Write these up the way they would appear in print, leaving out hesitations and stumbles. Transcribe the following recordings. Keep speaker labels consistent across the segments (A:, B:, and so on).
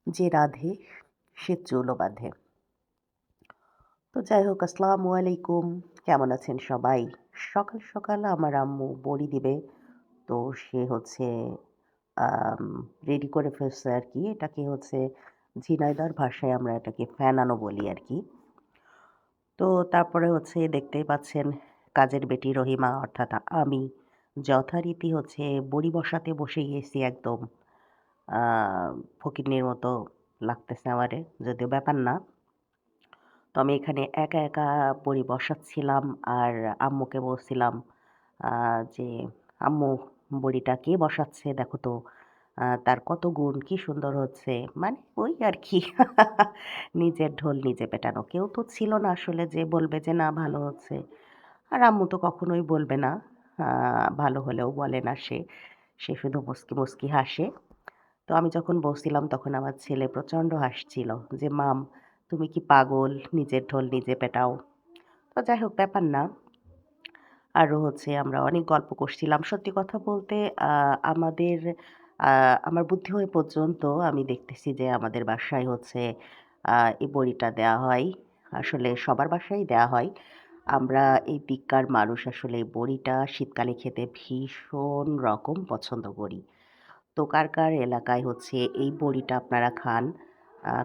A: যে রাঁধে সে চুলও বাঁধে। তো যাই হোক, আসসালামু আলাইকুম। কেমন আছেন সবাই? সকাল সকাল আমার আম্মু বড়ি দিবে। তো সে হচ্ছে আম রেডি করে ফেলছে আরকি। এটাকে হচ্ছে ঝিনাইদহ ভাষায় আমরা এটাকে ফেনানো বলি আরকি। তো তারপরে হচ্ছে দেখতেই পাচ্ছেন কাজের বেটি রহিমা অর্থাৎ আমি যথারীতি হচ্ছে বড়ি বসাতে বসে গেছি একদম। আ ফকিন্নির মতো লাগতেছে আমারে, যদিও ব্যাপার না। তো আমি এখানে একা, একা বড়ি বসাচ্ছিলাম আর আম্মুকে বলছিলাম আ যে, "আম্মু বড়িটা কে বসাচ্ছে দেখো তো, তার কত গুণ, কি সুন্দর হচ্ছে।" মানে ওই আরকি নিজের ঢোল নিজে পেটানো। কেউ তো ছিল না আসলে যে বলবে যে, "না ভালো হচ্ছে।" আর আম্মু তো কখনোই বলবে না। আ ভালো হলেও বলে না সে। সে শুধু মুচকি, মুচকি হাসে। তো আমি যখন বসছিলাম তখন আমার ছেলে প্রচণ্ড হাসছিল যে, "মাম তুমি কি পাগল? নিজের ঢোল নিজে পেটাও।" তো যাই হোক ব্যাপার না। আরো হচ্ছে আমরা অনেক গল্প করছিলাম। সত্যি কথা বলতে আ আমাদের আ আমার বুদ্ধি হয়ে পর্যন্ত আমি দেখতেছি যে আমাদের বাসায় হচ্ছে আ এই বড়িটা দেয়া হয়। আসলে সবার বাসায়ই দেয়া হয়। আমরা এই দিককার মানুষ আসলে এই বড়িটা শীতকালে খেতে ভীষণ রকম পছন্দ করি। তো কার, কার এলাকায় হচ্ছে এই বড়িটা আপনারা খান,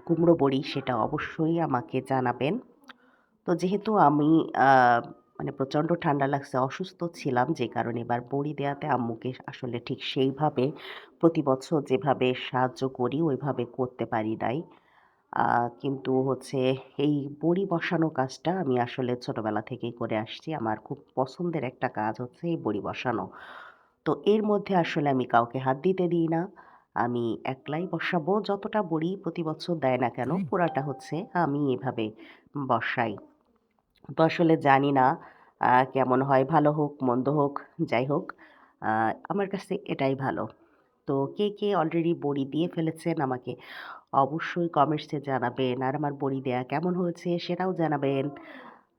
A: কুমড়ো বড়ি সেটা অবশ্যই আমাকে জানাবেন। তো যেহেতু আমি আ মানে প্রচণ্ড ঠান্ডা লাগছে, অসুস্থ ছিলাম যে কারণে এবার বড়ি দেয়াতে আম্মুকে আসলে ঠিক সেইভাবে প্রতি বছর যেভাবে সাহায্য করি ওইভাবে করতে পারি নাই। আ কিন্তু হচ্ছে এই বড়ি বসানো কাজটা আমি আসলে ছোটবেলা থেকেই করে আসছি। আমার খুব পছন্দের একটা কাজ হচ্ছে এই বড়ি বসানো। তো এর মধ্যে আসলে আমি কাউকে হাত দিতে দিই না। আমি একলাই বসাবো। যতটা বড়ি প্রতি বছর দেয় না কেন, পুরাটা হচ্ছে আমি এভাবে বসাই। তো আসলে জানি না কেমন হয়? ভালো হোক, মন্দ হোক, যাই হোক। আ আমার কাছে এটাই ভালো। তো কে, কে অলরেডি বড়ি দিয়ে ফেলেছেন আমাকে অবশ্যই কমেন্টসে জানাবেন। আর আমার বড়ি দেয়া কেমন হয়েছে সেটাও জানাবেন।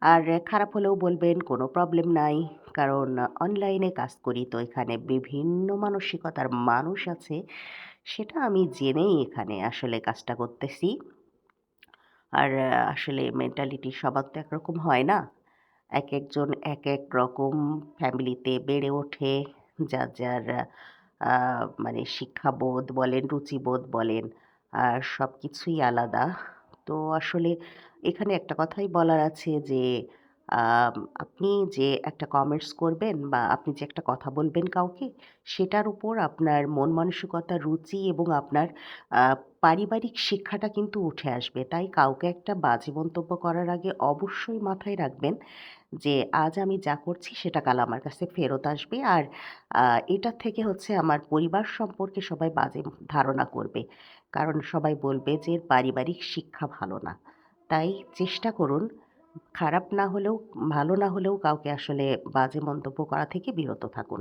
A: আর খারাপ হলেও বলবেন কোনো প্রবলেম নাই। কারণ অনলাইনে কাজ করি তো এখানে বিভিন্ন মানসিকতার মানুষ আছে। সেটা আমি জেনেই এখানে আসলে কাজটা করতেছি। আর আসলে মেন্টালিটি সবার তো একরকম হয় না। একেকজন একেক রকম ফ্যামিলিতে বেড়ে ওঠে। যার, যার আ মানে শিক্ষাবোধ বলেন, রুচিবোধ বলেন, সবকিছুই আলাদা। তো আসলে এখানে একটা কথাই বলার আছে যে, আপনি যে একটা কমেন্টস করবেন বা আপনি যে একটা কথা বলবেন কাউকে, সেটার উপর আপনার মন মানসিকতা, রুচি এবং আপনার আ পারিবারিক শিক্ষাটা কিন্তু উঠে আসবে। তাই কাউকে একটা বাজে মন্তব্য করার আগে অবশ্যই মাথায় রাখবেন যে আজ আমি যা করছি সেটা কাল আমার কাছে ফেরত আসবে। আর আ এটার থেকে হচ্ছে আমার পরিবার সম্পর্কে সবাই বাজে ধারণা করবে। কারণ সবাই বলবে যে এর পারিবারিক শিক্ষা ভালো না। তাই চেষ্টা করুন খারাপ না হলেও, ভালো না হলেও কাউকে আসলে বাজে মন্তব্য করা থেকে বিরত থাকুন।